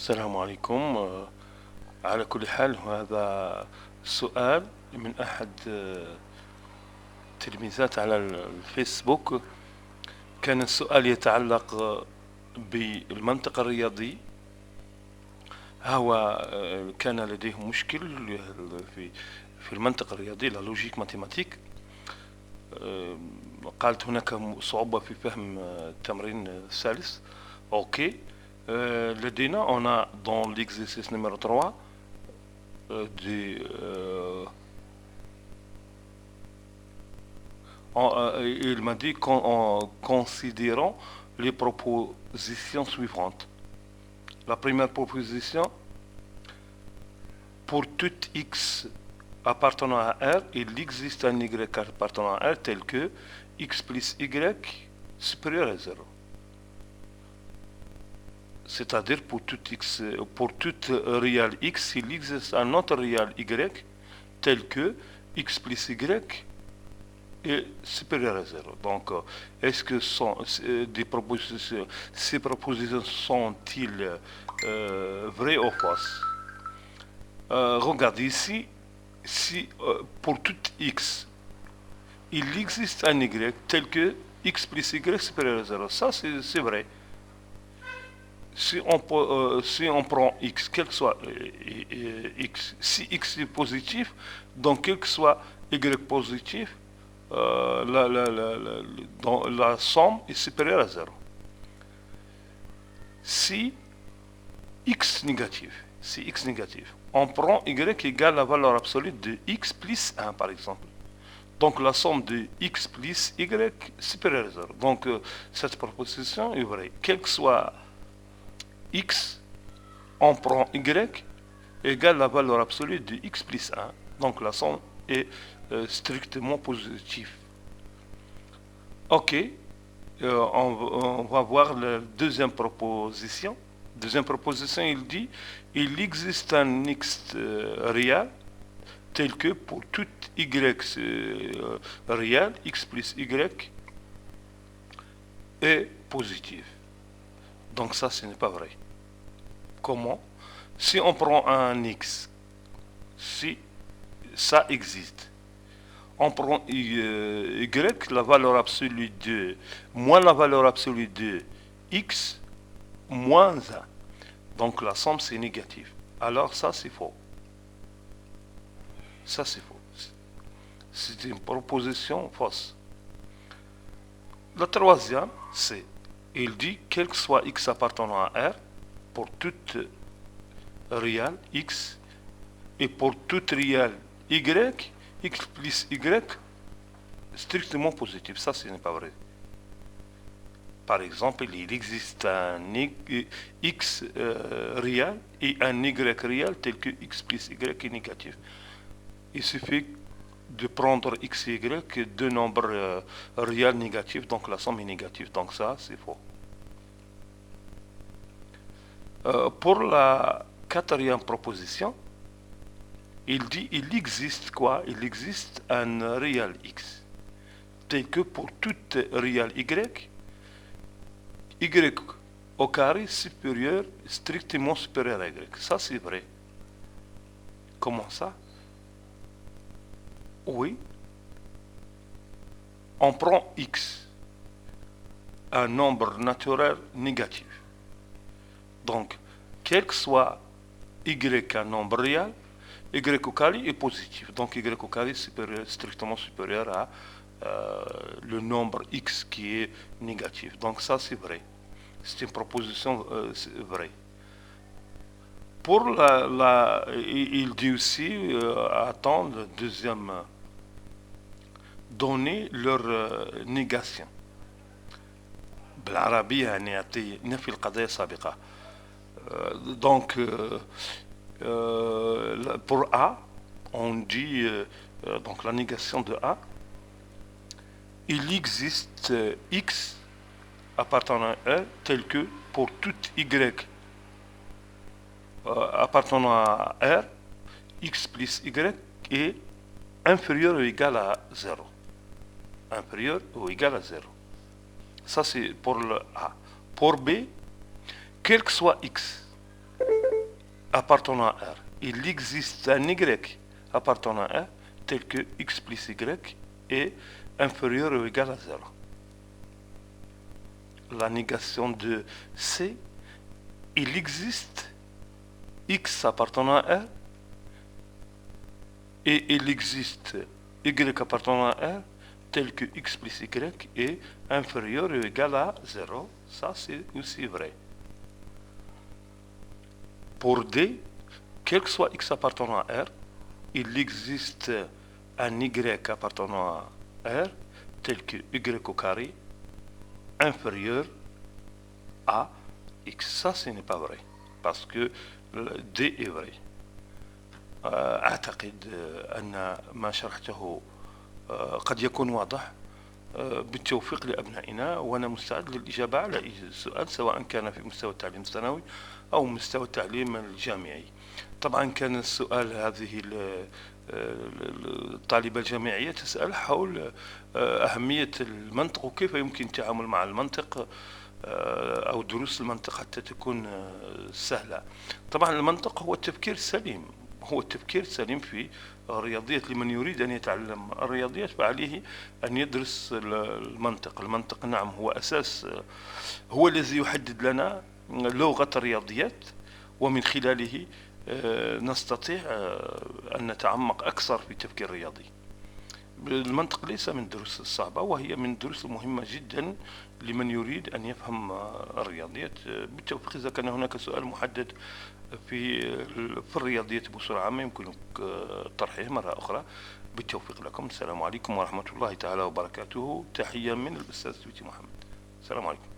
السلام عليكم. على كل حال هذا سؤال من أحد التلميذات على الفيسبوك. كان السؤال يتعلق بالمنطق الرياضي. هو كان لديه مشكل في المنطق الرياضي، لا لوجيك ماتيماتيك. قالت هناك صعوبة في فهم التمرين الثالث. اوكي. لدينا on a dans l'exercice numéro 3 il m'a dit qu'en considérant les propositions suivantes. La première proposition, pour tout x appartenant à R, il existe un y appartenant à R tel que x plus y supérieur à 0. C'est-à-dire pour tout réel x, il existe un autre réel y tel que x plus y est supérieur à 0. Donc, est-ce que ces propositions sont-ils vraies ou fausses? Regardez ici, si pour tout x, il existe un y tel que x plus y supérieur à 0. Ça, c'est vrai. Si on prend x, quel que soit x, si x est positif, donc quel que soit y positif, la somme est supérieure à 0. Si x négatif, on prend y égale la valeur absolue de x plus 1 par exemple. Donc la somme de x plus y supérieure à 0. Donc cette proposition est vraie. Quel que soit x, on prend y égale la valeur absolue de x plus 1. Donc la somme est strictement positive. Ok, on va voir la deuxième proposition. Deuxième proposition, il dit il existe un x réel tel que pour tout y réel, x plus y est positif. Donc ça, ce n'est pas vrai. Comment? Si on prend un x, si ça existe, on prend y, la valeur absolue de, moins la valeur absolue de x, moins 1. Donc la somme, c'est négatif. Alors ça, c'est faux. Ça, c'est faux. C'est une proposition fausse. La troisième, c'est il dit quel que soit x appartenant à R, pour toute réel x et pour toute réel y, x plus y strictement positif. Ça, ce n'est pas vrai. Par exemple, il existe un x réel et un y réel tel que x plus y est négatif. Il suffit de prendre x et y, deux nombres réels négatifs, donc la somme est négative. Donc ça, c'est faux. Pour la quatrième proposition, il dit il existe quoi? Il existe un réel x tel que pour tout réel y au carré supérieur, strictement supérieur à y. Ça, c'est vrai. Comment ça? Oui. On prend x, un nombre naturel négatif. Donc, quel que soit y un nombre réel, y au carré est positif. Donc, y au carré est strictement supérieur à le nombre x qui est négatif. Donc, ça, c'est vrai. C'est une proposition vraie. Pour il dit aussi, attendre, deuxième, donner leur négation. بالعربية يعني يعطي نفي القضية السابقة. Donc pour A, on dit donc la négation de A. Il existe x appartenant à R tel que pour tout y appartenant à R, x plus y est inférieur ou égal à 0. Inférieur ou égal à 0. Ça, c'est pour le A. Pour B, quel que soit x, appartenant à R. Il existe un Y appartenant à R tel que x plus y est inférieur ou égal à 0. La négation de C, il existe x appartenant à R et il existe y appartenant à R tel que x plus y est inférieur ou égal à 0. Ça, c'est aussi vrai. Pour D, quel que soit x appartenant à R, il existe un y appartenant à R tel que y au carré inférieur à x. Ça, ce n'est pas vrai parce que D est vrai. أعتقد أن ما شرحته قد يكون واضح. بالتوفيق لأبنائنا، وأنا مستعد للإجابة على أي سؤال سواء كان في مستوى التعليم الثانوي أو مستوى التعليم الجامعي. طبعا كان السؤال هذه الطالبة الجامعية تسأل حول أهمية المنطق وكيف يمكن التعامل مع المنطق أو دروس المنطق حتى تكون سهلة. طبعا المنطق هو التفكير السليم، هو التفكير السليم في الرياضيات. لمن يريد أن يتعلم الرياضيات فعليه أن يدرس المنطق. المنطق نعم هو أساس، هو الذي يحدد لنا لغة الرياضيات، ومن خلاله نستطيع أن نتعمق أكثر في التفكير الرياضي. المنطق ليس من الدروس الصعبة، وهي من الدروس المهمة جدا لمن يريد أن يفهم الرياضيات. بالتوفيق. إذا كان هناك سؤال محدد في الرياضيات بصورة عامة يمكنك طرحه مرة أخرى. بالتوفيق لكم. السلام عليكم ورحمة الله تعالى وبركاته. تحية من الأستاذ تويتي محمد. السلام عليكم.